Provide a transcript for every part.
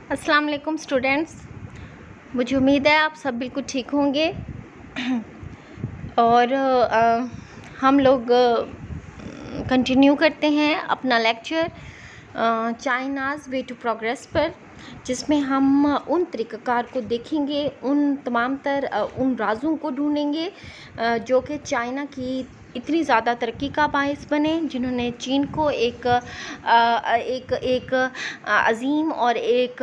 अस्सलाम वालेकुम स्टूडेंट्स। मुझे उम्मीद है आप सब बिल्कुल ठीक होंगे। और हम लोग कंटिन्यू करते हैं अपना lecture China's way to progress पर, जिसमें हम उन तरीक़ाकार को देखेंगे, उन तमाम तर उन राज़ों को ढूंढेंगे जो कि चाइना की इतनी ज़्यादा तरक्की का बायस बने, जिन्होंने चीन को एक अज़ीम और एक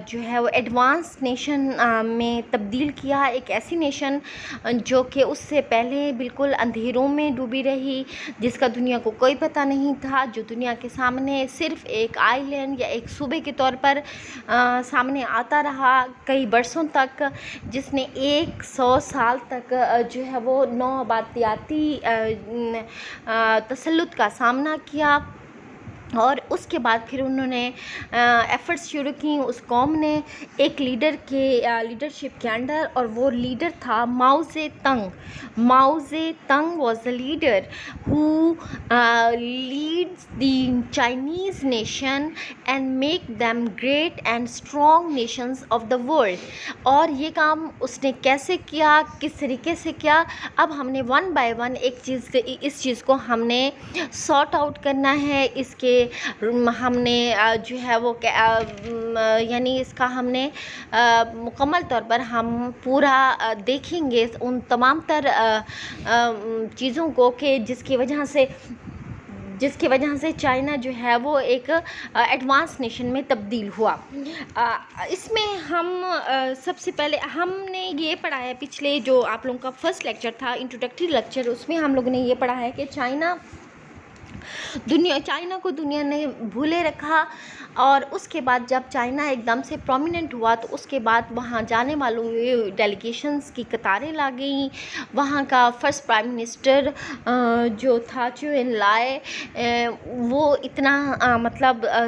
जो है वो एडवांस नेशन में तब्दील किया। एक ऐसी नेशन जो कि उससे पहले बिल्कुल अंधेरों में डूबी रही, जिसका दुनिया को कोई पता नहीं था, जो दुनिया के सामने सिर्फ़ एक आइलैंड या एक सूबे के तौर पर सामने आता रहा कई बरसों तक, जिसने 100 साल तक जो है वो नौआबादियाती तसल्लुत का सामना किया। और उसके बाद फिर उन्होंने एफ़र्ट्स शुरू की उस कौम ने एक लीडर के लीडरशिप के अंडर, और वो लीडर था माओ जे तंग। माओ जे तंग was the leader who leads the Chinese nation and make them great and strong Nations of the world. और ये काम उसने कैसे किया, किस तरीके से किया, अब हमने वन बाय वन इस चीज़ को हमने सॉर्ट आउट करना है। इसके हमने जो है वो यानी इसका हमने मुकम्मल तौर पर हम पूरा देखेंगे उन तमाम तर चीज़ों को कि जिसकी वजह से चाइना जो है वो एक एडवांस नेशन में तब्दील हुआ। इसमें हम सबसे पहले हमने ये पढ़ा है, पिछले जो आप लोगों का फर्स्ट लेक्चर था, इंट्रोडक्टरी लेक्चर, उसमें हम लोगों ने ये पढ़ा है कि चाइना को दुनिया ने भूले रखा। और उसके बाद जब चाइना एकदम से प्रोमिनेंट हुआ तो उसके बाद वहाँ जाने वालों डेलीगेशंस की कतारें ला गई। वहाँ का फर्स्ट प्राइम मिनिस्टर जो था चू एन लाई, वो इतना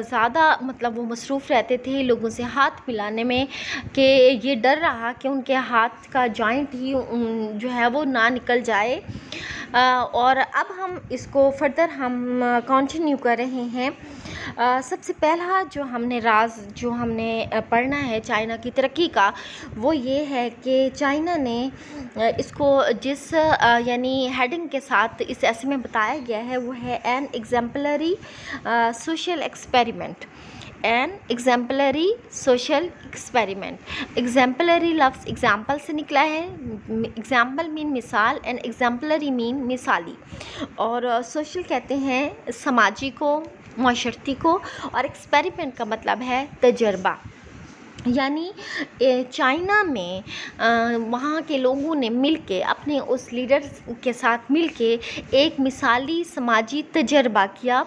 ज़्यादा वो मसरूफ़ रहते थे लोगों से हाथ मिलाने में कि ये डर रहा कि उनके हाथ का जॉइंट ही जो है वो ना निकल जाए। और अब हम इसको फर्दर हम कंटिन्यू कर रहे हैं। सबसे पहला जो हमने पढ़ना है चाइना की तरक्की का, वो ये है कि चाइना ने इसको जिस यानी हेडिंग के साथ इस ऐसे में बताया गया है, वो है an exemplary social experiment. An exemplary social experiment. Exemplary लफ्ज़ एग्जाम्पल से निकला है। एग्जाम्पल मीन मिसाल एंड एग्जाम्पलरी मीन मिसाली। और सोशल कहते हैं समाजी को, माशरती को, और एक्सपेरिमेंट का मतलब है तजर्बा। यानी चाइना में वहाँ के लोगों ने मिलके अपने उस लीडर के साथ मिलके एक मिसाली समाजी तजर्बा किया,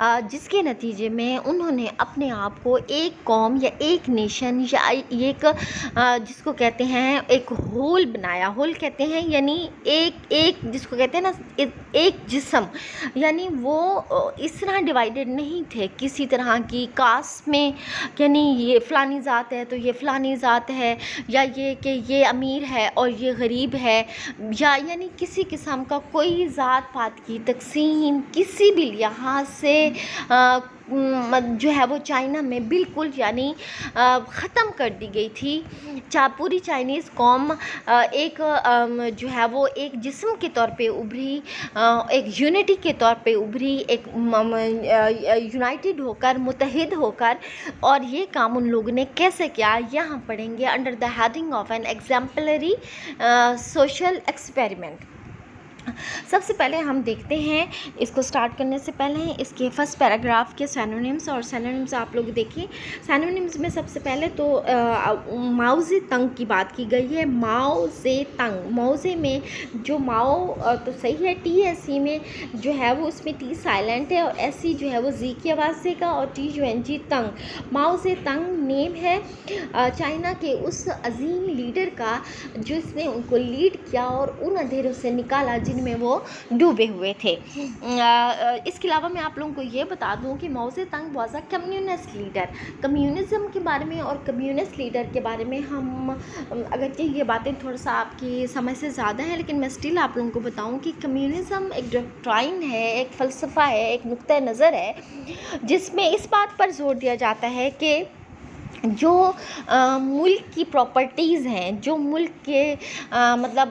जिसके नतीजे में उन्होंने अपने आप को एक कौम या एक नेशन या एक जिसको कहते हैं एक होल बनाया। होल कहते हैं यानी एक जिसको कहते हैं ना एक जिस्म, यानी वो इस तरह डिवाइडेड नहीं थे किसी तरह की कास्ट में, यानी ये फ़लानी ज़ात है तो ये फ़लानी ज़ात है, या ये कि ये अमीर है और ये गरीब है, या यानी किसी किस्म का कोई ज़ात पात की तकसीम किसी भी लिहाज से जो है वो चाइना में बिल्कुल यानी ख़त्म कर दी गई थी। पूरी चाइनीज़ कौम एक जो है वो एक जिस्म के तौर पे उभरी, एक यूनिटी के तौर पे उभरी, एक यूनाइटेड होकर, मुत्तहिद होकर। और ये काम उन लोगों ने कैसे किया, यहाँ पढ़ेंगे under the heading of an exemplary social experiment. सबसे पहले हम देखते हैं, इसको स्टार्ट करने से पहले इसके फर्स्ट पैराग्राफ के सिनोनिम्स और सिनोनिम्स आप लोग देखिए। सिनोनिम्स में सबसे पहले तो माओ जे तंग की बात की गई है। माओ जे तंग, माओ जे में जो माओ तो सही है, टी है, सी में जो है वो उसमें टी साइलेंट है, और ऐसी जो है वो जी की आवाज़ से का, और टी जो एन जी तंग। माओ जे तंग नेम है चाइना के उस अजीम लीडर का जिसने उनको लीड किया और उन अंधेरों से निकाला जिनमें वो डूबे हुए थे। इसके अलावा मैं आप लोगों को ये बता दूं कि माओ जे तंग was a communist leader. Communism के बारे में और कम्युनिस्ट लीडर के बारे में हम अगर ये बातें थोड़ा सा आपकी समझ से ज़्यादा है, लेकिन मैं स्टिल आप लोगों को बताऊं कि कम्युनिज़म एक डॉक्ट्राइन है, एक फ़लसफ़ा है, एक नुक्ता नज़र है, जिसमें इस बात पर जोर दिया जाता है कि जो मुल्क की प्रॉपर्टीज़ हैं, जो मुल्क के मतलब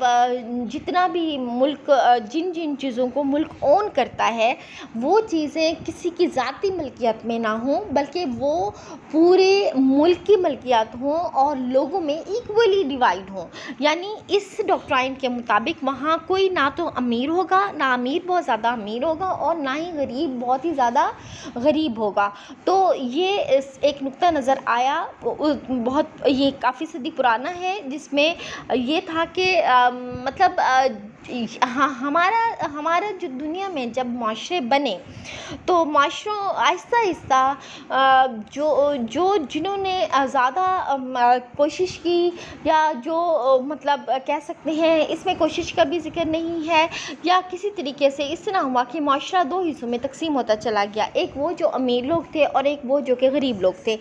जितना भी मुल्क जिन जिन चीज़ों को मुल्क ओन करता है, वो चीज़ें किसी की ज़ाती मिल्कियत में ना हों, बल्कि वो पूरे मुल्क की मिल्कियत हों और लोगों में इक्वली डिवाइड हों। यानी इस डॉक्ट्राइन के मुताबिक वहाँ कोई ना तो अमीर होगा, ना अमीर बहुत ज़्यादा अमीर होगा, और ना ही गरीब बहुत ही ज़्यादा गरीब होगा। तो ये एक नुक्ता नज़र आया, बहुत ये काफ़ी सदी पुराना है, जिसमें ये था कि मतलब हाँ, हमारा हमारा जो दुनिया में जब माशरे बने, तो माशरों आहिस्ता आहिस्ता जो जिन्होंने ज़्यादा कोशिश की, या जो मतलब कह सकते हैं इसमें कोशिश का भी ज़िक्र नहीं है, या किसी तरीके से इस तरह हुआ कि माशरा दो हिस्सों में तकसीम होता चला गया। एक वो जो अमीर लोग थे और एक वो जो कि गरीब लोग थे।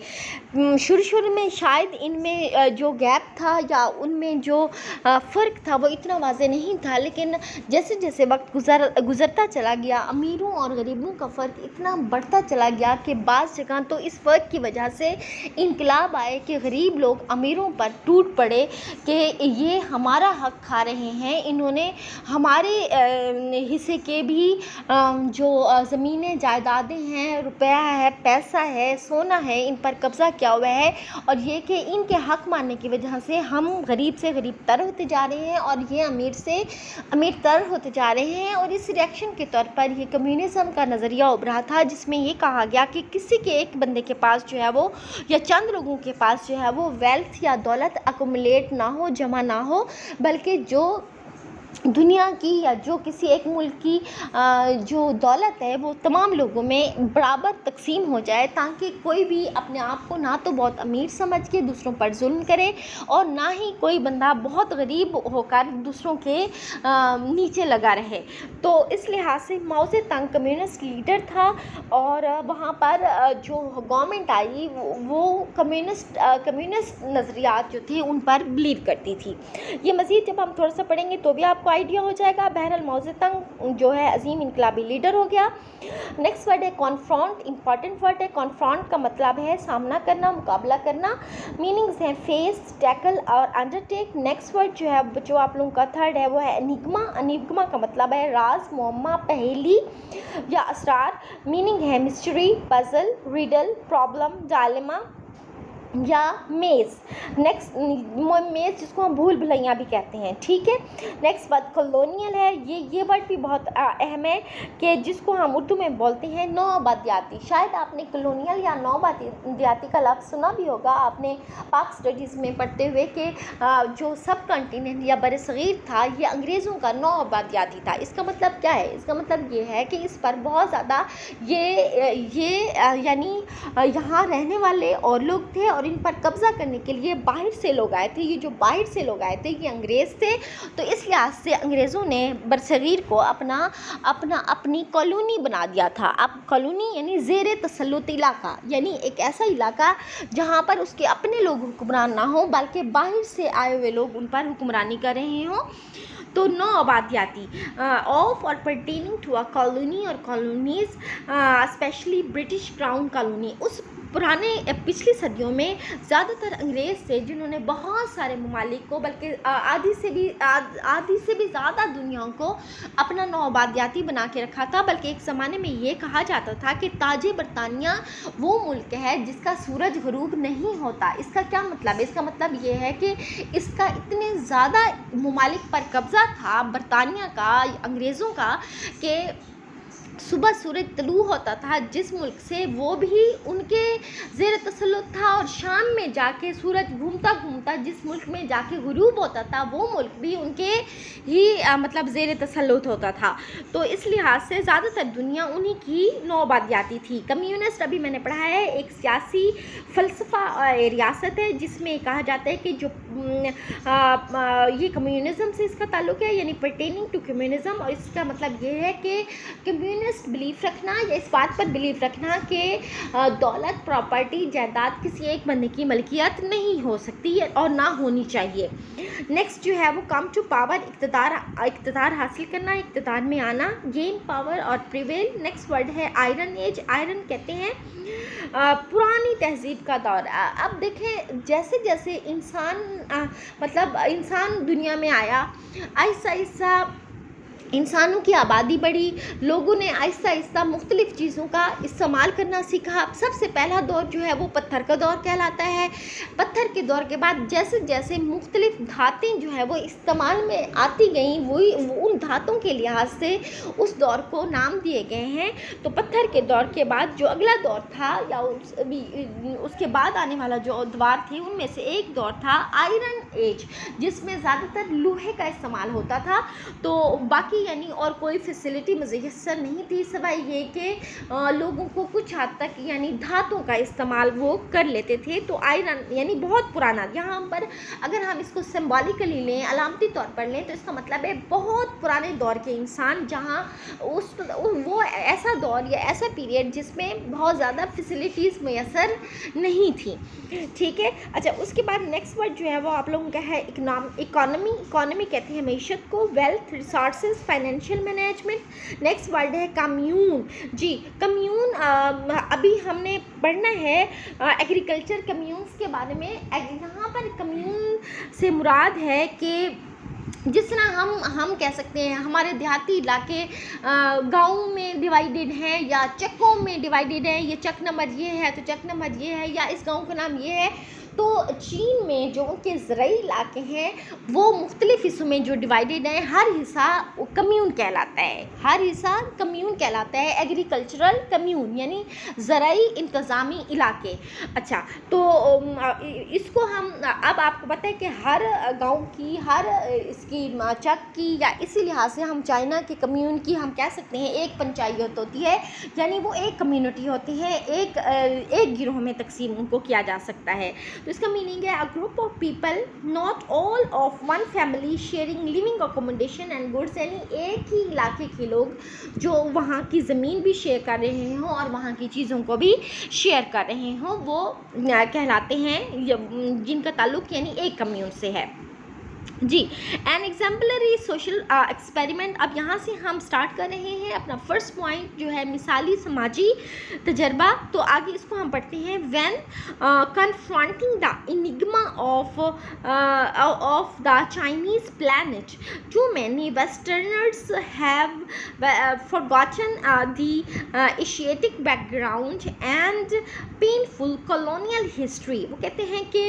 शुरू में शायद इनमें जो गैप था या उनमें जो फ़र्क था वो इतना वाज़ेह नहीं था, लेकिन जैसे जैसे वक्त गुज़रता चला गया, अमीरों और गरीबों का फ़र्क इतना बढ़ता चला गया कि बाज़ जगह तो इस फ़र्क की वजह से इनकलाब आए कि गरीब लोग अमीरों पर टूट पड़े कि ये हमारा हक़ खा रहे हैं, इन्होंने हमारे हिस्से के भी जो ज़मीनें जायदादें हैं, रुपया है, पैसा है, सोना है, इन पर कब्ज़ा किया हुआ है, और ये कि इनके हक़ मानने की वजह से हम गरीब से गरीब तर होते जा रहे हैं और ये अमीर से अमीर तर होते जा रहे हैं। और इस रिएक्शन के तौर पर ये कम्युनिज़म का नज़रिया उभरा था, जिसमें ये कहा गया कि किसी के एक बंदे के पास जो है वो, या चंद लोगों के पास जो है वो वेल्थ या दौलत अकुमुलेट ना हो, जमा ना हो, बल्कि जो दुनिया की या जो किसी एक मुल्क की जो दौलत है वो तमाम लोगों में बराबर तकसीम हो जाए, ताकि कोई भी अपने आप को ना तो बहुत अमीर समझ के दूसरों पर जुल्म करे, और ना ही कोई बंदा बहुत गरीब होकर दूसरों के नीचे लगा रहे। तो इस लिहाज से माओ ज़ेडुंग कम्युनिस्ट लीडर था, और वहाँ पर जो गवर्नमेंट आई वो कम्युनिस्ट नज़रियात जो थे उन पर बिलीव करती थी। ये मज़ीद जब हम थोड़ा सा पढ़ेंगे तो भी आपको आइडिया हो जाएगा। बहरहाल माओ ज़ेडुंग जो है अजीम इनकलाबी लीडर हो गया। नेक्स्ट वर्ड है कॉन्फ्रॉन्ट, इंपॉर्टेंट वर्ड है। कॉन्फ्रॉन्ट का मतलब है सामना करना, मुकाबला करना। मीनिंग्स हैं फेस, टैकल और अंडरटेक। नेक्स्ट वर्ड जो है, जो आप लोगों का थर्ड है, वो है एनिग्मा। एनिग्मा का मतलब है राज, मुअम्मा, पहेली या असरार। मीनिंग है mystery, puzzle, riddle, problem, dilemma या मेज़। नेक्स्ट मेज़ जिसको हम भूल भुलैया भी कहते हैं, ठीक है। नेक्स्ट वर्ड कॉलोनियल है। ये वर्ड भी बहुत अहम है कि जिसको हम उर्दू में बोलते हैं नौआबादियाती। शायद आपने कॉलोनियल या नौआबादियाती का लफ्ज़ सुना भी होगा आपने पाक स्टडीज़ में पढ़ते हुए कि जो सब कॉन्टिनेंट या बरसगीर था ये अंग्रेज़ों का नौआबादियाती था। इसका मतलब क्या है? इसका मतलब ये है कि इस पर बहुत ज़्यादा ये यानी यहाँ रहने वाले और लोग थे, और इन पर कब्ज़ा करने के लिए बाहर से लोग आए थे। ये जो बाहर से लोग आए थे ये अंग्रेज़ थे। तो इस लिहाज से अंग्रेज़ों ने बरसगीर को अपनी कॉलोनी बना दिया था। अब कॉलोनी यानी ज़ेर तसल्लुत इलाका, यानी एक ऐसा इलाका जहाँ पर उसके अपने लोग हुक्मरान ना हो, बल्कि बाहर से आए हुए लोग उन पर हुक्मरानी कर रहे हों। तो नौआबादियाती ऑफ और पर्टेनिंग टू अ कॉलोनी और colonies, specially British crown colony. उस पुराने पिछली सदियों में ज़्यादातर अंग्रेज़ थे जिन्होंने बहुत सारे ममालिक को, बल्कि आधी से भी ज़्यादा दुनिया को अपना नौआबादियाती बना के रखा था। बल्कि एक ज़माने में ये कहा जाता था कि ताजे बरतानिया वो मुल्क है जिसका सूरज ग़रूब नहीं होता। इसका क्या मतलब है? इसका मतलब ये है कि इसका इतने ज़्यादा ममालिक पर कब्ज़ा था बरतानिया का, अंग्रेज़ों का, कि सुबह सूरज तलू होता था जिस मुल्क से, वो भी उनके ज़ेर तसल्लुत था, और शाम में जाके सूरज घूमता घूमता जिस मुल्क में जाके गुरूब होता था वो मुल्क भी उनके ही मतलब ज़ेर तसल्लुत होता था। तो इस लिहाज से ज़्यादातर दुनिया उन्हीं की नौआबादियाती थी। कम्युनिस्ट अभी मैंने पढ़ा है, एक सियासी फ़लसफ़ा रियासत है जिसमें कहा जाता है कि जो ये कम्युनिज़म से इसका ताल्लुक़ है, यानी पर्टेनिंग टू कम्युनिज़म। और इसका मतलब ये है कि कम्युनिस्ट बिलीफ रखना या इस बात पर बिलीफ रखना कि दौलत, प्रॉपर्टी, जायदाद किसी एक बंदे की मलकियत नहीं हो सकती और ना होनी चाहिए। नेक्स्ट जो है वो कम टू पावर, इक़्तिदार हासिल करना, इक़्तिदार में आना, गेन पावर और प्रिवेल। नेक्स्ट वर्ड है आयरन एज। आयरन कहते हैं पुरानी तहज़ीब का दौर। अब देखें जैसे जैसे इंसान मतलब इंसान दुनिया में आया, आहिस्ता आहिस्ता इंसानों की आबादी बढ़ी, लोगों ने आहिस्ता आहिस्ता मुख्तलिफ़ चीज़ों का इस्तेमाल करना सीखा। सबसे पहला दौर जो है वो पत्थर का दौर कहलाता है। पत्थर के दौर के बाद जैसे जैसे मुख्तलिफ़ धातें जो है वो इस्तेमाल में आती गईं, वही उन धातों के लिहाज से उस दौर को नाम दिए गए हैं। तो पत्थर के दौर के बाद जो अगला दौर था या उसके बाद आने वाला जो दौर थे, उनमें से एक दौर था आयरन एज, जिसमें ज़्यादातर लोहे का इस्तेमाल होता था। तो बाकी यानी और कोई फैसिलिटी मुयस्सर नहीं थी, सिवाय ये कि लोगों को कुछ हद तक यानी धातों का इस्तेमाल वो कर लेते थे। तो आयरन यानी बहुत पुराना, यहाँ पर अगर हम इसको सिंबॉलिकली लें, अलामती तौर पर लें, तो इसका मतलब है बहुत पुराने दौर के इंसान, जहाँ वो ऐसा दौर या ऐसा पीरियड जिसमें बहुत ज़्यादा फैसिलिटीज़ मुयस्सर नहीं थी। ठीक है, अच्छा उसके बाद नेक्स्ट वर्ड जो है वो आप लोगों का है इकोनॉमी कहते हैं मईशत को, wealth, resources, financial management. Next word है कम्यून। जी कम्यून अभी हमने पढ़ना है एग्रीकल्चर कम्यून्स के बारे में। यहाँ पर कम्यून से मुराद है कि जिस तरह हम कह सकते हैं हमारे देहाती इलाके गाँव में डिवाइडेड हैं या चकों में डिवाइडेड हैं, ये चक नंबर ये है तो चक नंबर ये है या इस गांव का नाम ये है। तो चीन में जो उनके ज़राई इलाके हैं वो मुख्तलिफ़ हिस्सों में जो डिवाइडेड हैं, हर हिस्सा कम्यून कहलाता है, हर हिस्सा कम्यून कहलाता है, एग्रीकल्चरल कम्यून यानी ज़राई इंतज़ामी इलाके। अच्छा तो इसको हम अब आपको पता है कि हर गांव की हर इसकी चक की या इसी लिहाज से हम चाइना के कम्यून की हम कह सकते हैं एक पंचायत होती है, यानी वो एक कम्युनिटी होती है, एक गिरोह में तकसीम उनको किया जा सकता है। तो इसका मीनिंग है a group of people not all of one family sharing living accommodation and goods, यानी एक ही इलाके के लोग जो वहाँ की ज़मीन भी शेयर कर रहे हों और वहाँ की चीज़ों को भी शेयर कर रहे हों, वो कहलाते हैं जिनका ताल्लुक़ यानी एक कम्यून से है। G N exemplary social experiment. अब यहाँ से हम स्टार्ट कर रहे हैं अपना फर्स्ट पॉइंट जो है मिसाली समाजी तजर्बा। तो आगे इसको हम पढ़ते हैं। When confronting the enigma of the Chinese planet, too many westerners have forgotten the Asiatic background and painful colonial history. वो कहते हैं कि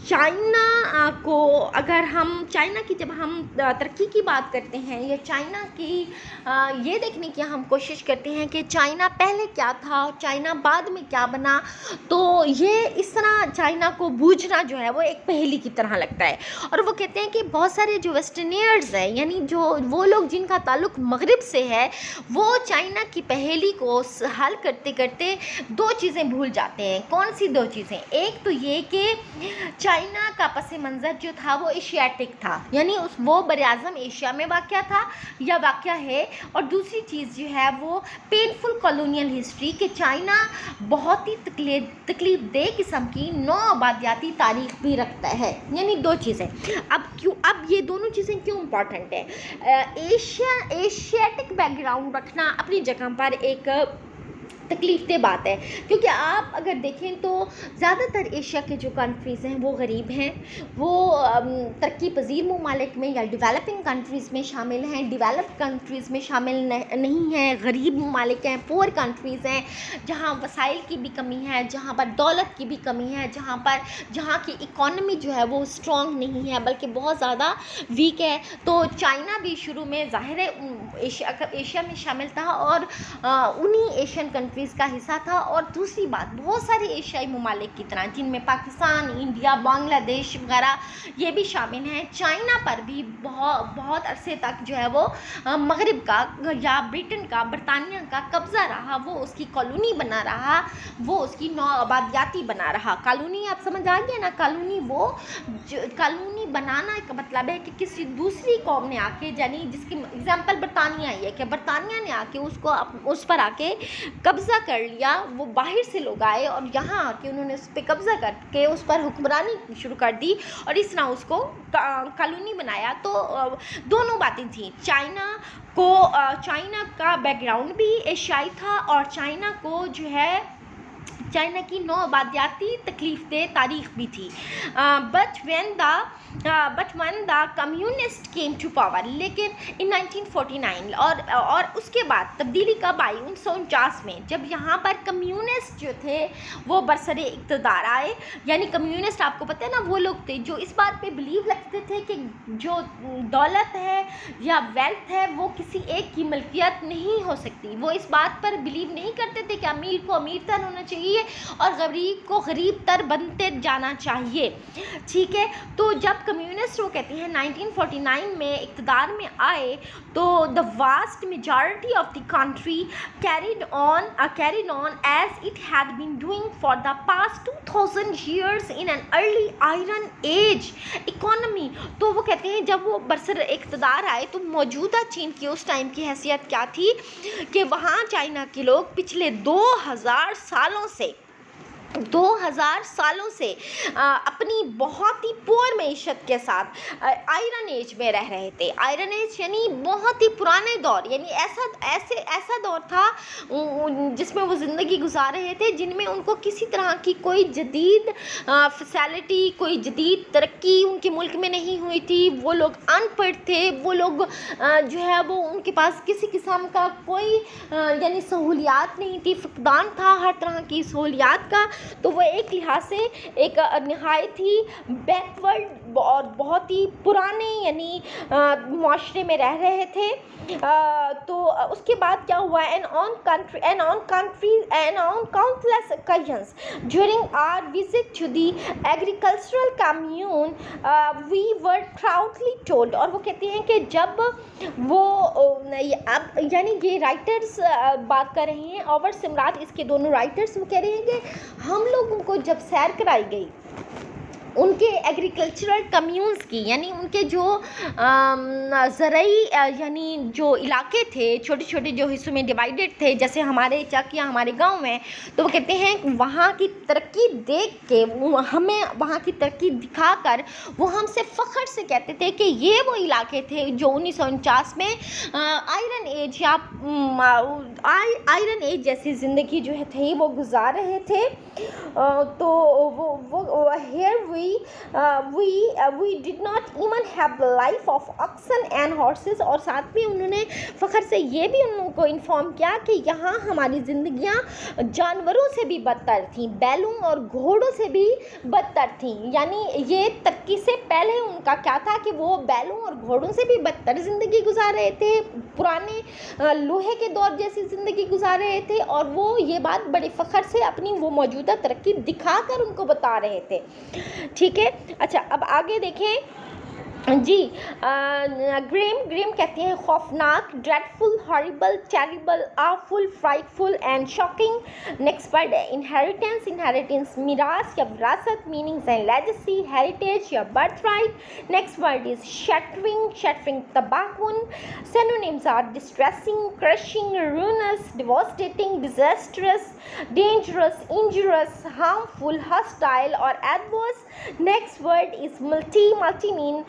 चाइना को अगर हम चाइना की जब हम तरक्की की बात करते हैं या चाइना की ये देखने की हम कोशिश करते हैं कि चाइना पहले क्या था और चाइना बाद में क्या बना, तो ये इस तरह चाइना को बूझना जो है वो एक पहेली की तरह लगता है। और वो कहते हैं कि बहुत सारे जो वेस्टर्नियर्स हैं यानी जो वो लोग जिनका ताल्लुक़ मगरिब से है, वो चाइना की पहेली को हल करते करते दो चीज़ें भूल जाते हैं। कौन सी दो चीज़ें? एक तो ये कि चाइना का पस मंज़र जो था वो एशियाटिक था, यानी वो बरआज़म एशिया में वाक़या था या वाक़या है। और दूसरी चीज़ जो है वो पेनफुल कॉलोनियल हिस्ट्री कि चाइना बहुत ही तकलीफ दे किस्म की नौ आबादियाती तारीख़ भी रखता है। यानी दो चीज़ें। अब ये दोनों चीज़ें क्यों इम्पॉर्टेंट है? एशियाटिक बैकग्राउंड रखना अपनी जगह पर एक तकलीफ दह बात है, क्योंकि आप अगर देखें तो ज़्यादातर एशिया के जो कंट्रीज़ हैं वो गरीब हैं, वो तरक्की पजीर ममालिक में या डेवलपिंग कंट्रीज़ में शामिल हैं, डेवलप्ड कंट्रीज़ में शामिल नहीं हैं, गरीब ममालिक हैं, पुअर कंट्रीज़ हैं, जहाँ वसाइल की भी कमी है, जहाँ पर दौलत की भी कमी है, जहाँ की इकॉनमी जो है वो स्ट्रॉन्ग नहीं है बल्कि बहुत ज़्यादा वीक है। तो चाइना भी शुरू में ज़ाहिर है एशिया में शामिल था और उन्हीं एशियन कंट्रीज़ का हिस्सा था। और दूसरी बात, बहुत सारे एशियाई ममालिक की तरह जिनमें पाकिस्तान, इंडिया, बांग्लादेश वगैरह ये भी शामिल हैं, चाइना पर भी बहुत अरसे तक जो है वो मगरिब का या ब्रिटेन का, बरतानिया का कब्ज़ा रहा, वो उसकी कॉलोनी बना रहा, वो उसकी नौ आबादियाती बना रहा। कॉलोनी आप समझ आ गया ना? कॉलोनी बनाना का मतलब है कि किसी दूसरी कौम ने आके, यानी जिसकी एग्जाम्पल बरतानिया ही है, कि बरतानिया ने आके उस पर आके कब्ज़ा कर लिया। वो बाहर से लोग आए और यहाँ आके उन्होंने उस पर कब्ज़ा करके उस पर हुक्मरानी शुरू कर दी और इस तरह उसको कॉलोनी बनाया। तो दोनों बातें थी, चाइना का बैकग्राउंड भी एशियाई था और चाइना को जो है चाइना की नौआबादियाती तकलीफ-दे तारीख भी थी। But when the communist came to power, लेकिन इन 1949 और उसके बाद तब्दीली कब आई 1949 में, जब यहाँ पर कम्युनिस्ट जो थे वो बरसरे इक़्तिदार आए। यानी कम्युनिस्ट आपको पता है ना, वो लोग थे जो इस बात पे बिलीव रखते थे कि जो दौलत है या वेल्थ है वो किसी एक की मलकियत नहीं हो सकती। वो इस बात पर बिलीव नहीं करते थे कि अमीर को अमीर तर होना चाहिए और गरीब को गरीब तर बनते जाना चाहिए। ठीक है, तो जब कम्युनिस्ट वो कहते हैं 1949 में इक़्तिदार में आए तो the vast majority of the country carried on as it had been doing for the past 2000 years in an early iron age economy. तो वो कहते हैं जब वो बरसर इक़्तिदार आए तो मौजूदा चीन की उस टाइम की हैसियत क्या थी कि वहाँ चाइना के लोग पिछले 2000 सालों से अपनी बहुत ही पुअर मईशत के साथ आयरन एज में रह रहे थे। आयरन एज यानी बहुत ही पुराने दौर, यानी ऐसा दौर था जिसमें वो ज़िंदगी गुजार रहे थे जिनमें उनको किसी तरह की कोई जदीद फैसिलिटी, कोई जदीद तरक्की उनके मुल्क में नहीं हुई थी। वो लोग अनपढ़ थे, वो लोग जो है वो उनके पास किसी किस्म का कोई यानी सहूलियात नहीं थी, फुकदान था हर तरह की सहूलियात का। तो वो एक लिहाज से एक नहायत ही बैकवर्ड और बहुत ही पुराने यानी मुआशरे में रह रहे थे। तो उसके बाद क्या हुआ, and on countless occasions during our visit to the agricultural commune we were proudly told। और वो कहते हैं कि जब वो अब यानी ये राइटर्स बात कर रहे हैं, ओवर सिमरात इसके दोनों राइटर्स वो कह रहे हैं कि हम लोगों को जब सैर कराई गई उनके एग्रीकल्चरल कम्यून्स की, यानी उनके जो ज़रई यानी जो इलाके थे छोटे छोटे जो हिस्सों में डिवाइडेड थे, जैसे हमारे चक या हमारे गांव में, तो वो कहते हैं वहाँ की तरक्की देख के हमें वहाँ की तरक्की दिखाकर वो हमसे फ़ख्र से कहते थे कि ये वो इलाके थे जो 1949 में आयरन एज या आयरन एज जैसी ज़िंदगी जो है थे वो गुजार रहे थे। तो वो hair we did not even have the life of oxen and horses। और साथ में उन्होंने फ़ख्र से ये भी उन लोगों को इन्फॉर्म किया कि यहाँ हमारी ज़िंदगियाँ जानवरों से भी बदतर थीं, बैलों और घोड़ों से भी बदतर थीं। यानी ये तरक्की से पहले उनका क्या था कि वो बैलों और घोड़ों से भी बदतर ज़िंदगी गुजार रहे थे, पुराने लोहे के दौर जैसी ज़िंदगी गुजार रहे थे। और वो ये बात बड़े फ़ख्र से अपनी वो मौजूदा तरक्की दिखाकर उनको बता रहे थे। ठीक है, अच्छा अब आगे देखें जी। ग्रेम कहते हैं खौफनाक, dreadful, horrible, terrible, awful, frightful and shocking. Next word है इनहेरिटेंस मिरास या विरासत, मीनिंग्स एंड लेगेसी, हेरिटेज या birthright. Next word is shattering तबाहकुन। Synonyms are distressing, crushing, ruinous, devastating, disastrous, dangerous, injurious, harmful, hostile और adverse. Next word is multi mean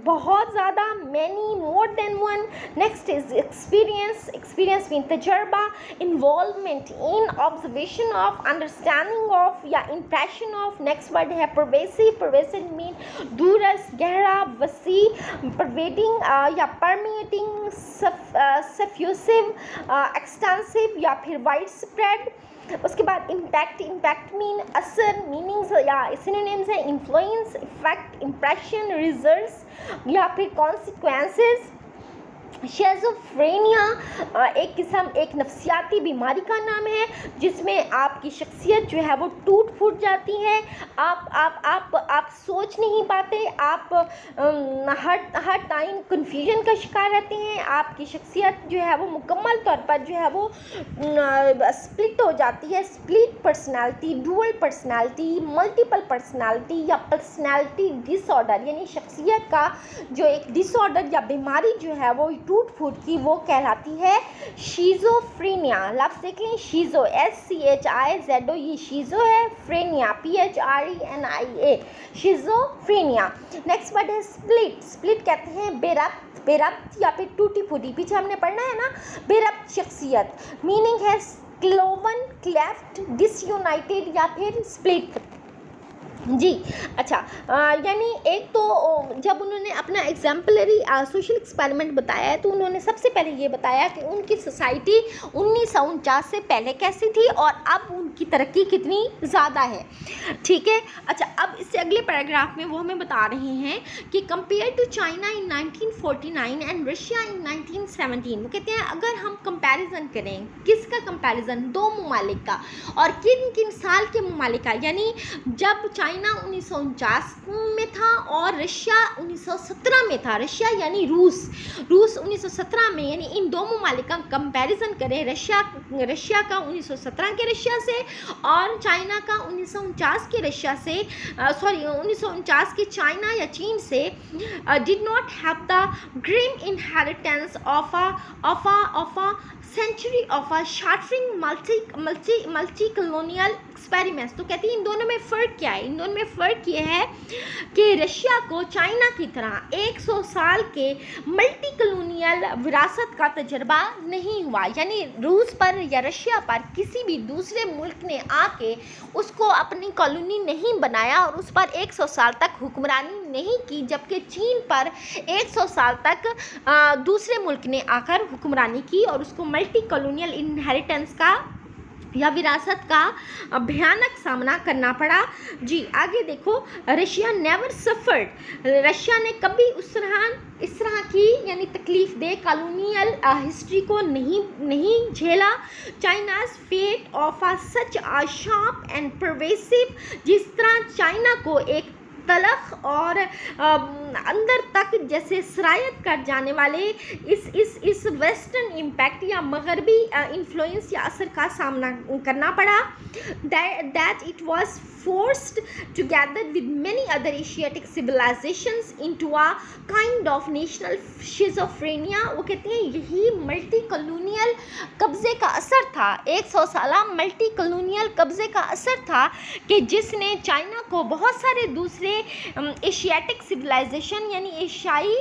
बहुत ज़्यादा, many, more than one. Next is experience mean तजर्बा, involvement in, observation of, understanding of या impression of. Next word है pervasive mean दूरस, गहरा, वसी, pervading या परमेटिंग, सफ्यूसिव, extensive या फिर वाइड स्प्रेड। उसके बाद इम्पैक्ट मीन असर, मीनिंग्स या सिनोनिम्स है इन्फ्लुएंस, इफेक्ट, इम्प्रेशन, रिजल्ट्स या फिर कॉन्सिक्वेंसेस। शेज़ोफ्रेनिया एक नफ्सियाती बीमारी का नाम है जिसमें आप आपकी शख्सियत जो है वो टूट फूट जाती है, आप सोच नहीं पाते, आप हर टाइम कन्फ्यूजन का शिकार रहते हैं, आपकी शख्सियत जो है वो मुकम्मल तौर पर जो है वो स्प्लिट हो जाती है, split personality, dual personality, multiple personality या पर्सनालिटी डिसऑर्डर, यानी शख्सियत का जो एक डिसऑर्डर या बीमारी जो है वो टूट फूट की, वो कहलाती है शिज़ोफ्रेनिया। लफ्ज़ देख लें, शिज़ो SCHIZO, ये शिज़ो है, फ्रेनिया PHRENIA, शिज़ोफ्रेनिया। नेक्स्ट वर्ड है स्प्लिट। स्प्लिट कहते हैं बेरब्त या फिर टूटी फूटी, पीछे हमने पढ़ना है ना, बेरब्त शख्सियत। मीनिंग है क्लोवन, क्लेफ्ट, डिसयूनाइटेड या फिर स्प्लिट जी। अच्छा, यानी एक तो जब उन्होंने अपना एग्जाम्पलरी सोशल एक्सपेरिमेंट बताया है तो उन्होंने सबसे पहले ये बताया कि उनकी सोसाइटी 1949 से पहले कैसी थी और अब उनकी तरक्की कितनी ज़्यादा है, ठीक है। अच्छा, अब इससे अगले पैराग्राफ में वो हमें बता रहे हैं कि compare to China in 1949 and Russia in 1917, वो कहते हैं अगर हम कंपैरिजन करें, किसका कंपैरिजन, दो ममालिक का, और किन किन साल के ममालिक का, यानी जब चाइना 1949 में था और रशिया 1917 में था। रशिया यानी रूस 1917 में, यानी इन दो ममालिक का कंपैरिजन करें, रशिया का 1917 के रशिया से और चाइना का 1949 के रशिया से, 1949 के चाइना या चीन से, did not have the grim inheritance of a century of a shattering multi colonial experiments. तो कहती है इन दोनों में फ़र्क क्या है, इन दोनों में फ़र्क ये है कि रशिया को चाइना की तरह 100 साल के मल्टी कलोनियल विरासत का तजर्बा नहीं हुआ, यानी रूस पर या रशिया पर किसी भी दूसरे मुल्क ने आके उसको अपनी कॉलोनी नहीं बनाया और उस पर 100 साल तक हुक्मरानी नहीं की, जबकि चीन पर 100 साल तक दूसरे मुल्क ने आकर हुक्मरानी की और उसको मल्टी कॉलोनियल इनहेरिटेंस का या विरासत का भयानक सामना करना पड़ा जी। आगे देखो, रशिया नेवर सफर्ड, रशिया ने कभी इस तरह की यानी तकलीफ दे कॉलोनियल हिस्ट्री को नहीं झेला। China's fate of a such a sharp and pervasive, जिस तरह चाइना को एक तलख और अंदर तक जैसे सरायत कर जाने वाले इस वेस्टर्न इम्पैक्ट या मगरबी इन्फ्लुएंस या असर का सामना करना पड़ा, that it was forced together with many other Asiatic civilizations into a kind of national schizophrenia। वो कहते हैं यही मल्टी कॉलोनियल कब्ज़े का असर था, 100 साल मल्टी कॉलोनियल कब्ज़े का असर था कि जिसने चाइना को बहुत सारे दूसरे एशियाटिक सिविलाइजेशन यानी एशियाई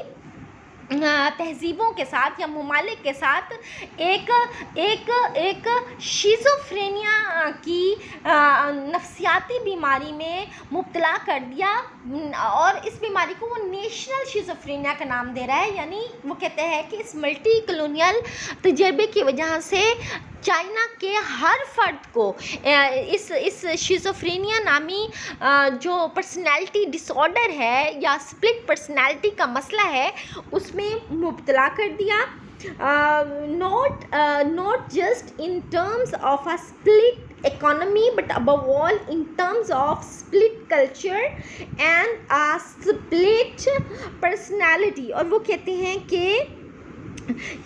तहजीबों के साथ या ममालिक के साथ एक शिज़ोफ्रेनिया की नफ्सियाती बीमारी में मुब्तला कर दिया, और इस बीमारी को वो नेशनल शिज़ोफ्रेनिया का नाम दे रहा है। यानी वो कहते हैं कि इस मल्टी कॉलोनियल तजर्बे की वजह से चाइना के हर फर्द को इस शिज़ोफ्रेनिया नामी जो पर्सनैलिटी डिसऑर्डर है या स्प्लिट पर्सनैलिटी का मसला है उसमें मुब्तला कर दिया। not just in terms of a split economy but above all in terms of split culture and a split personality। और वो कहते हैं कि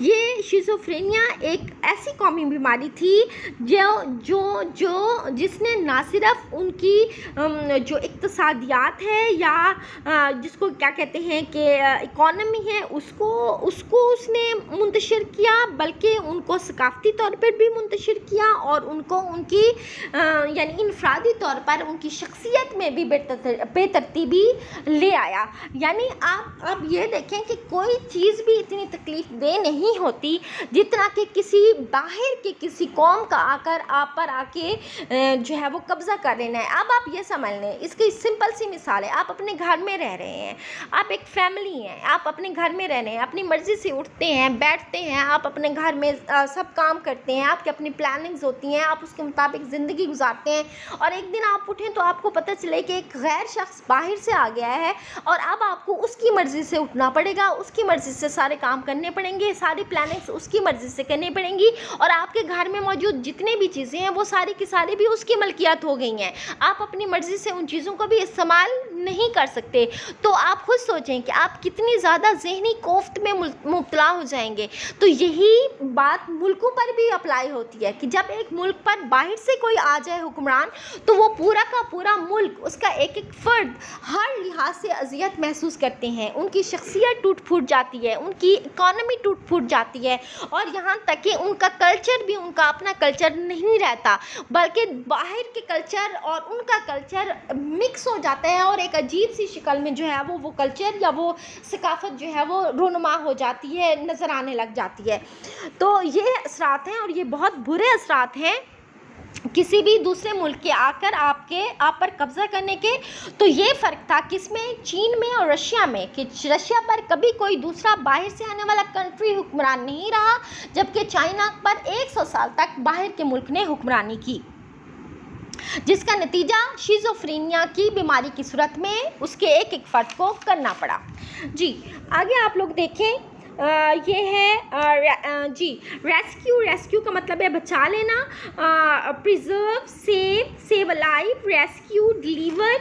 ये शिज़ोफ्रेनिया एक ऐसी कौमी बीमारी थी जो जिसने ना सिर्फ उनकी जो इक्तसादियात है या जिसको क्या कहते हैं कि इकॉनमी है उसको उसने मुंतशिर किया, बल्कि उनको सकाफ़ती तौर पर भी मुंतशिर किया और उनको उनकी यानी इनफरादी तौर पर उनकी शख्सियत में भी बेतरतीबी ले आया। यानी आप ये देखें कि कोई चीज़ भी इतनी तकलीफ़ नहीं होती जितना कि किसी बाहर के किसी कौम का आकर आप पर आके जो है वो कब्ज़ा कर लेना है। अब आप ये समझ लें, इसकी सिंपल सी मिसाल है, आप अपने घर में रह रहे हैं, आप एक फैमिली हैं, आप अपने घर में रह रहे हैं, अपनी मर्ज़ी से उठते हैं बैठते हैं, आप अपने घर में सब काम करते हैं, आपकी अपनी प्लानिंग्स होती हैं, आप उसके मुताबिक ज़िंदगी गुजारते हैं, और एक दिन आप उठें तो आपको पता चले कि एक गैर शख्स बाहर से आ गया है और अब आपको उसकी मर्ज़ी से उठना पड़ेगा, उसकी मर्ज़ी से सारे काम करने पड़ेंगे। पड़ेंगे, सारी प्लानिंग्स उसकी मर्ज़ी से करनी पड़ेंगी, और आपके घर में मौजूद जितने भी चीज़ें हैं वो सारी की सारी भी उसकी मलकियत हो गई हैं। आप अपनी मर्ज़ी से उन चीज़ों को भी इस्तेमाल नहीं कर सकते। तो आप खुद सोचें कि आप कितनी ज़्यादा ज़हनी कोफ्त में मुब्तला हो जाएंगे। तो यही बात मुल्कों पर भी अप्लाई होती है कि जब एक मुल्क पर बाहर से कोई आ जाए हुक्मरान, तो वो पूरा का पूरा मुल्क, उसका एक एक फ़र्द हर लिहाज से अजियत महसूस करते हैं। उनकी शख्सियत टूट फूट जाती है, उनकी इकॉनमी टूट फूट जाती है, और यहाँ तक कि उनका कल्चर भी उनका अपना कल्चर नहीं रहता, बल्कि बाहर के कल्चर और उनका कल्चर मिक्स हो जाता है, और एक अजीब सी शक्ल में जो है वो कल्चर या वो सकाफ़त जो है वो रोनुमा हो जाती है, नज़र आने लग जाती है। तो ये असरात हैं, और ये बहुत बुरे असरात हैं किसी भी दूसरे मुल्क के आकर आप पर कब्ज़ा करने के। तो ये फ़र्क था किसमें, चीन में और रशिया में, कि रशिया पर कभी कोई दूसरा बाहर से आने वाला कंट्री हुक्मरान नहीं रहा, जबकि चाइना पर 100 साल तक बाहर के मुल्क ने हुक्मरानी की, जिसका नतीजा शिज़ोफ्रेनिया की बीमारी की सूरत में उसके एक एक फ़र्द को करना पड़ा। जी आगे आप लोग देखें, ये है जी रेस्क्यू का मतलब है बचा लेना, preserve, save alive, rescue, deliver,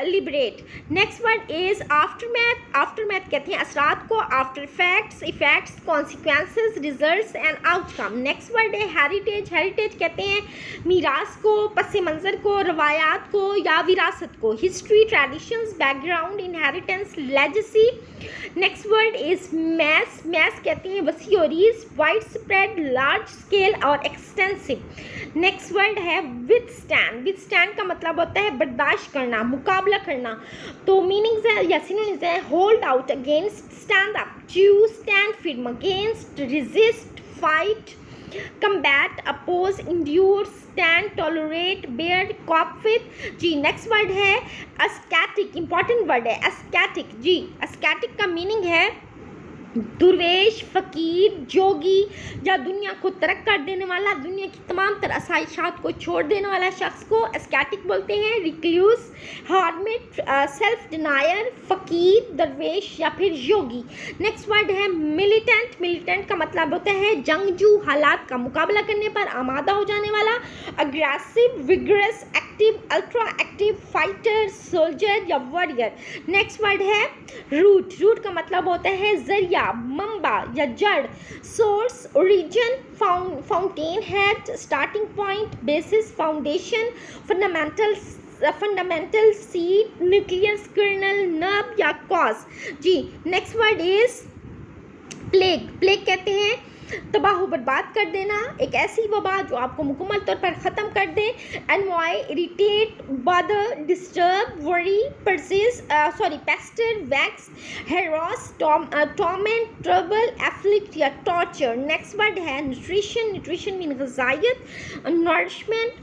liberate. Next word is aftermath कहते हैं असरात को, after effects, consequences, results and outcome. Next word है हेरिटेज कहते हैं मीरास को, पस मंज़र को, रवायात को या विरासत को। History, traditions, background, inheritance, legacy. Next word is mass कहते हैं वसी और वाइड स्प्रेड, लार्ज स्केल और एक्सटेंसिव। नेक्स्ट वर्ड है विथस्टैंड का मतलब होता है बर्दाश्त करना, मुकाबला करना। तो मीनिंग्स है या सिनोनिम्स है hold out against, stand up to, stand firm against, resist, fight, combat, oppose, endure, stand, tolerate, bear, cope with। जी नेक्स्ट वर्ड है ascetic, इंपॉर्टेंट वर्ड है ascetic। जी ascetic का मीनिंग है दुर्वेश, फ़कीर, जोगी या दुनिया को तर्क कर देने वाला, दुनिया की तमाम तर आसाइशात को छोड़ देने वाला शख्स को एस्केटिक बोलते हैं। रिक्लूस, हार्मिट, सेल्फ डिनायर, फ़कीर, दरवेश या फिर योगी। नेक्स्ट वर्ड है मिलिटेंट का मतलब होता है जंगजू, हालात का मुकाबला करने पर आमादा हो जाने वाला। Aggressive, vigorous, active, ultra active, fighter, soldier या वॉरियर। नेक्स्ट वर्ड है रूट का मतलब होता है जरिया, मंबा या जड़। Source, origin, fountainhead, starting point, basis, foundation, fundamental, seed, nucleus, kernel, nerve या कॉज। जी नेक्स्ट वर्ड इज प्लेग कहते हैं तबाह बर्बाद कर देना, एक ऐसी वबा जो आपको मुकम्मल तौर पर ख़त्म कर दे। Annoy, irritate, bother, disturb, worry, pester, vex, harass, torment, trouble, afflict या टॉर्चर। नेक्स्ट वर्ड है न्यूट्रिशन मीन ग़िज़ायत, नरिशमेंट,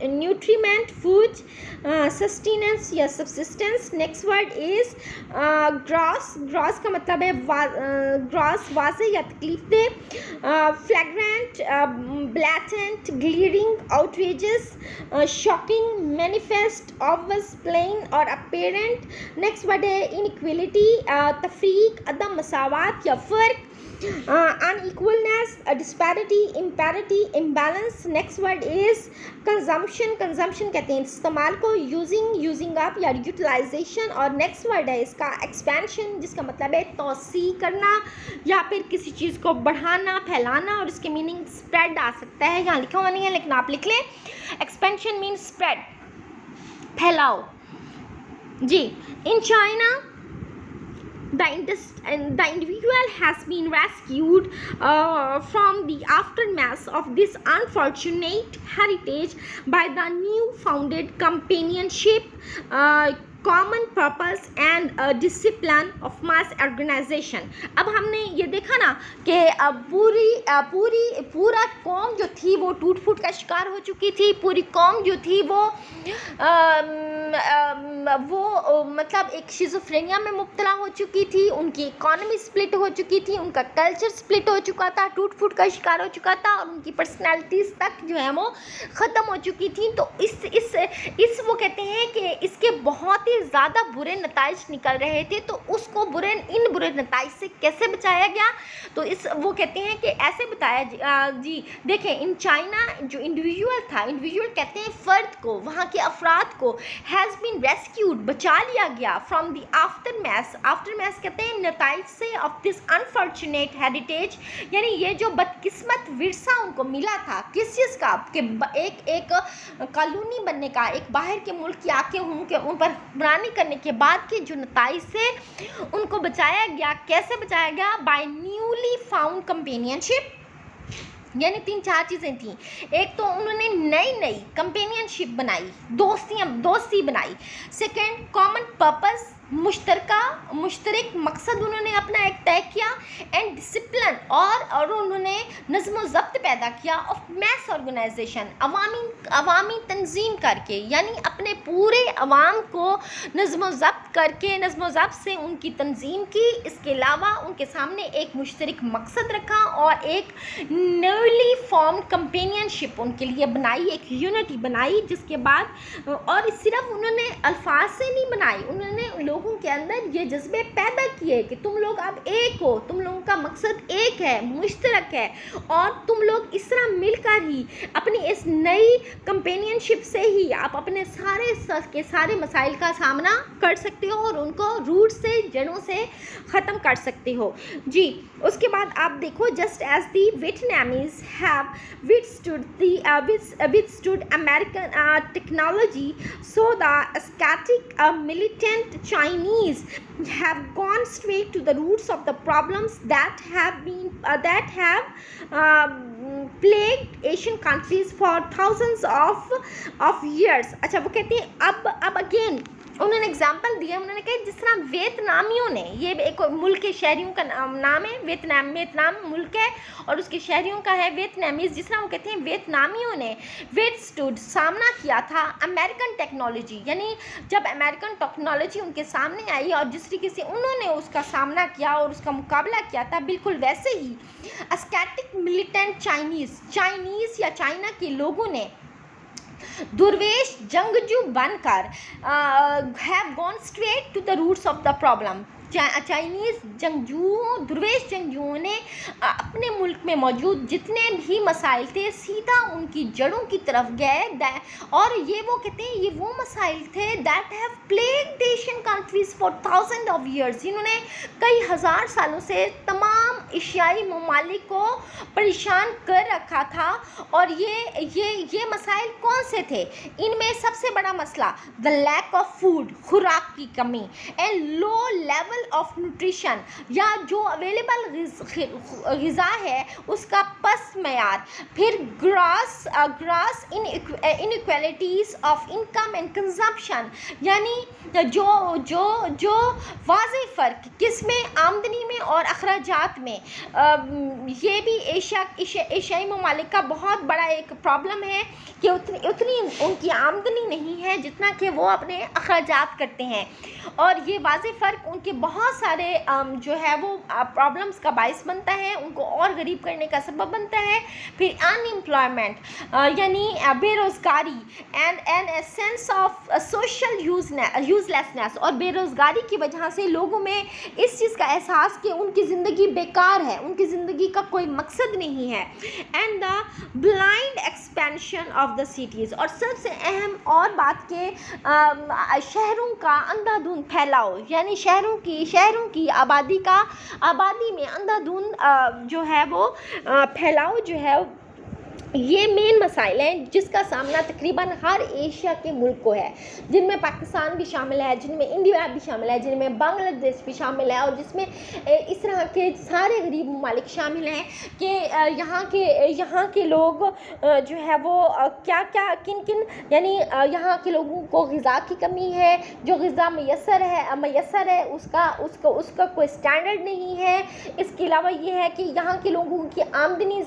न्यूट्रीमेंट, फूड, सस्टेनेंस या subsistence. Next word is gross का मतलब है वाज़े या तकलीफ दे। Flagrant, blatant, glaring, outrageous, shocking, manifest, obvious, plain और अपेरेंट। नेक्स्ट वर्ड है इनइक्वलिटी, तफरीक, अदम मसावात या फ़र्क। Unequalness, disparity, imparity, imbalance. Next word is consumption कहते हैं इस्तेमाल को, यूजिंग अप या यूटिलाइजेशन। और नेक्स्ट वर्ड है इसका एक्सपेंशन, जिसका मतलब है तोसी करना या फिर किसी चीज़ को बढ़ाना, फैलाना, और इसके मीनिंग स्प्रेड आ सकता है। यहाँ लिखा हुआ नहीं है लेकिन आप लिख लें, एक्सपेंशन मीन स्प्रेड, फैलाओ। जी in China the individual has been rescued from the aftermath of this unfortunate heritage by the new founded companionship, common purpose and discipline of mass organization. अब हमने ये देखा ना कि पूरा कौम जो थी वो टूट फूट का शिकार हो चुकी थी। पूरी कौम जो थी वो वो मतलब एक शिज़ोफ्रेनिया में मुब्तला हो चुकी थी, उनकी इकॉनमी स्प्लिट हो चुकी थी, उनका कल्चर स्प्लिट हो चुका था, टूट-फूट का शिकार हो चुका था और उनकी पर्सनैलिटीज़ तक जो है वो ख़त्म हो चुकी थी। तो इस वो कहते हैं कि इसके बहुत ही ज़्यादा बुरे नताइज निकल रहे थे, तो उसको इन बुरे नताइज से कैसे बचाया गया? तो वो कहते हैं कि ऐसे बताया जी देखिए, इन चाइना जो इंडिविजुअल कहते हैं फ़र्द को, वहाँ के अफराद को, हैज़ बीन रेस्क्यूड, बचा लिया गया फ्रॉम द आफ्टरमैथ कहते हैं नताइज से, ऑफ दिस अनफॉर्चुनेट हेरिटेज, यानी ये जो बदकिस्मत विरसा उनको मिला था किस चीज़ का, कि एक कॉलोनी बनने का, एक बाहर के मुल्क की आके उन पर हुक्मरानी करने के बाद के जो नताइज से उनको बचाया गया। कैसे बचाया गया? बाय न्यूली फाउंड कंपेनियनशिप, यानी 3-4 चीज़ें थी। एक तो उन्होंने नई कंपेनियनशिप बनाई, दोस्ती बनाई। सेकेंड, कॉमन पर्पस, मुश्तरक मकसद उन्होंने अपना एक तय किया। एंड डिसिप्लिन, और उन्होंने नज़्म ज़ब्त पैदा किया ऑफ मैस ऑर्गेनाइजेशन, अवामी तंजीम करके, यानी अपने पूरे अवाम को नज़्म ज़ब्त करके, नज़्म ज़ब्त से उनकी तंजीम की। इसके अलावा उनके सामने एक मुश्तरक मकसद रखा और एक न्यूली फॉर्म्ड कंपेनियनशिप उनके लिए बनाई, एक यूनिटी बनाई। जिसके बाद, और सिर्फ उन्होंने अल्फाज से नहीं बनाई, उन्होंने लोगों के अंदर ये जज्बे पैदा किए कि तुम लोग अब एक हो, तुम लोगों का मकसद एक है, मुश्तरक है, और तुम लोग इस तरह मिलकर ही अपनी इस नई कंपेनियनशिप से ही आप अपने सारे मसाइल का सामना कर सकते हो और उनको रूट से, जड़ों से ख़त्म कर सकते हो जी। उसके बाद आप देखो, just as the Vietnamese have withstood American technology, so the ascetic militant Chinese have gone straight to the roots of the problems that have plagued Asian countries for thousands of years। अच्छा, वो कहते हैं अब again उन्होंने example दिया। उन्होंने कहा जिस तरह वियतनामियों ने, ये एक मुल्क के शहरियों का नाम है, वियतनाम मुल्क है और उसके शहरियों का है वियतनामीज। जिस तरह वो कहते हैं वियतनामियों ने विथस्टूड, सामना किया था अमेरिकन टेक्नोलॉजी, यानी जब अमेरिकन टेक्नोलॉजी उनके सामने आई और जिस तरीके से उन्होंने उसका सामना किया और उसका मुकाबला किया था, बिल्कुल वैसे ही अस्केटिक मिलिटेंट चाइनीज़ या चाइना के लोगों ने दुर्वेश जंगजू बनकर have gone straight to the roots of the problem. Chinese दुर्वेश जंगजुओं ने अपने मुल्क में मौजूद जितने भी मसाइल थे सीधा उनकी जड़ों की तरफ गए। और ये वो कहते हैं ये वो मसाइल थे that have plagued Asian countries for thousand of years, जिन्होंने कई हज़ार सालों से तमाम एशियाई ममालिक को परेशान कर रखा था। और ये मसाइल कौन से थे? इनमें सबसे बड़ा मसला द लैक ऑफ फूड, खुराक की कमी, and low level of nutrition, या जो अवेलेबल ग़िज़ा है उसका पस्त मयार। फिर grass inequalities of income and consumption, यानी जो वाज़ेह फ़र्क किसमें, आमदनी में और अखराजात में। ये भी एशियाई ममालिक का बहुत बड़ा एक प्रॉब्लम है कि उतनी उनकी आमदनी नहीं है जितना कि वो अपने अखराजात करते हैं, और ये वाज़ेह फ़र्क उनके बहुत सारे जो है वो प्रॉब्लम्स का बाइस बनता है, उनको और गरीब करने का सबब बनता है। फिर अनएम्प्लॉयमेंट, यानी बेरोज़गारी, and a sense of social uselessness, और बेरोज़गारी की वजह से लोगों में इस चीज़ का एहसास कि उनकी ज़िंदगी बेकार है, उनकी ज़िंदगी का कोई मकसद नहीं है। And the blind expansion of the cities, और सबसे अहम और बात के शहरों का अंधाधुंध फैलाव, यानी शहरों की आबादी में अंधाधुंध जो है वो फैलाव जो है, ये मेन मसाइल हैं जिसका सामना तकरीबन हर एशिया के मुल्क को है, जिनमें पाकिस्तान भी शामिल है, जिनमें इंडिया भी शामिल है, जिनमें बांग्लादेश भी शामिल है, और जिसमें इस तरह के सारे गरीब ममालिक शामिल हैं कि यहाँ के लोग जो है वो किन यानी यहाँ के लोगों को ग़िज़ा की कमी है, जो ग़िज़ा मैसर है उसका कोई स्टैंडर्ड नहीं है। इसके अलावा ये है कि यहाँ के लोगों की आमदनी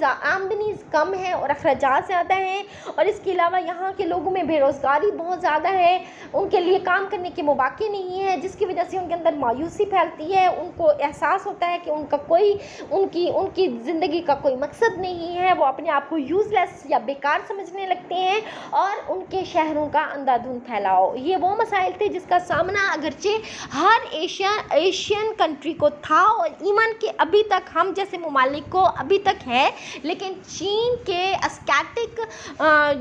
कम है और अखराजात ज़्यादा हैं, और इसके अलावा यहाँ के लोगों में बेरोज़गारी बहुत ज़्यादा है, उनके लिए काम करने के मौके नहीं है, जिसकी वजह से उनके अंदर मायूसी फैलती है। उनको एहसास होता है कि उनका कोई उनकी ज़िंदगी का कोई मकसद नहीं है, वो अपने आप को यूज़लेस या बेकार समझने लगते हैं, और उनके शहरों का अंधाधुंध फैलाव। ये वो मसाइल थे जिसका सामना अगरचे हर एशियन कंट्री को था, और ईवन कि अभी तक हम जैसे ममालिक को अभी तक है, लेकिन चीन के अस्केटिक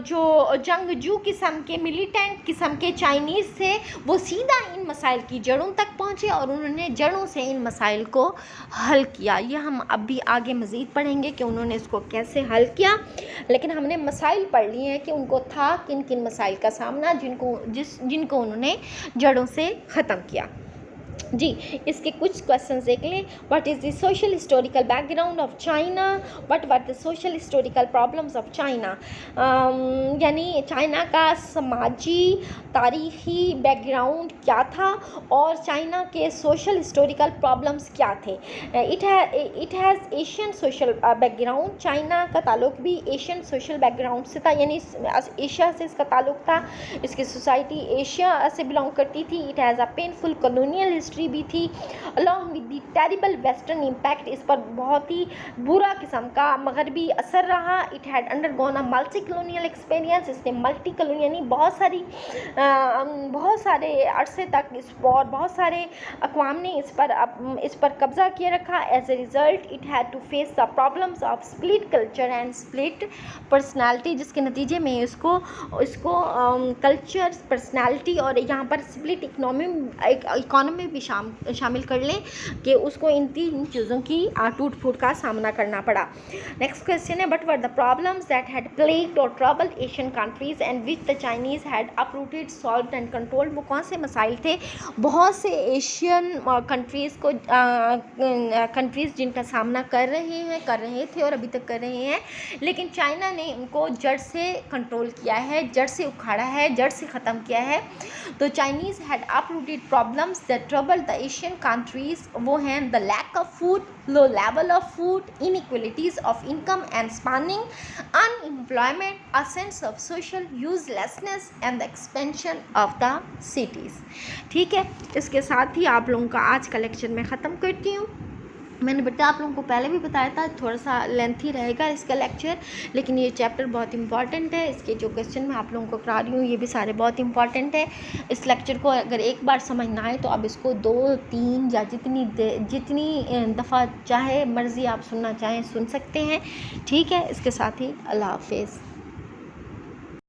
जो जंगजू किस्म के मिलिटेंट किस्म के चाइनीज़ थे, वो सीधा इन मसाइल की जड़ों तक पहुँचे और उन्होंने जड़ों से इन मसाइल को हल किया। ये हम अभी आगे मज़ीद पढ़ेंगे कि उन्होंने इसको कैसे हल किया, लेकिन हमने मसाइल पढ़ लिए हैं कि उनको था किन किन मसाइल का सामना, जिनको उन्होंने जड़ों से ख़त्म किया। जी, इसके कुछ क्वेश्चंस देख लें। What is the social historical background of China, what were the social historical problems of China, यानी चाइना का समाजी तारीख़ी बैकग्राउंड क्या था और चाइना के सोशल हिस्टोरिकल प्रॉब्लम्स क्या थे। It has Asian social background, China का ताल्लुक भी एशियन सोशल बैकग्राउंड से था, यानी एशिया से इसका ताल्लुक था, इसकी सोसाइटी एशिया से बिलोंग करती थी। It has a painful colonial history भी थी, along with the terrible western impact, इस पर बहुत ही बुरा किस्म का मगरबी असर रहा। It had undergone a multi colonial experience, इसने मल्टी कॉलोनी यानी बहुत सारे अरसे तक और बहुत सारे अक़वाम ने इस पर कब्ज़ा किए रखा। As a result it had to face the problems of split culture and split personality, जिसके नतीजे में इसको कल्चर, पर्सनैलिटी और यहाँ पर स्प्लिट इकोनॉमी भी शामिल कर लें कि उसको इन तीन चीज़ों की टूट फूट का सामना करना पड़ा। नेक्स्ट क्वेश्चन है, what were the problems that had plagued और troubled Asian countries and which the Chinese had uprooted, solved and controlled. वो कौन से मसाइल थे? बहुत से एशियन कंट्रीज़ जिनका सामना कर रहे थे और अभी तक कर रहे हैं, लेकिन चाइना ने उनको जड़ से कंट्रोल किया है, जड़ से उखाड़ा है, जड़ से ख़त्म किया है। तो Chinese had uprooted problems that troubled the Asian countries, वो हैं the lack of food, low level of food, inequalities of income and spending, unemployment, a sense of social uselessness and the expansion of the cities. ठीक है, इसके साथ ही आप लोगों का आज का लेक्चर मैं ख़त्म करती हूँ। मैंने बेटा आप लोगों को पहले भी बताया था, थोड़ा सा लेंथी रहेगा इसका लेक्चर, लेकिन ये चैप्टर बहुत इंपॉर्टेंट है। इसके जो क्वेश्चन मैं आप लोगों को करा रही हूँ ये भी सारे बहुत इंपॉर्टेंट है। इस लेक्चर को अगर एक बार समझ ना आए तो आप इसको 2, 3 या जितनी दफ़ा चाहे मर्ज़ी आप सुनना चाहें सुन सकते हैं। ठीक है, इसके साथ ही अल्लाह हाफ़िज़।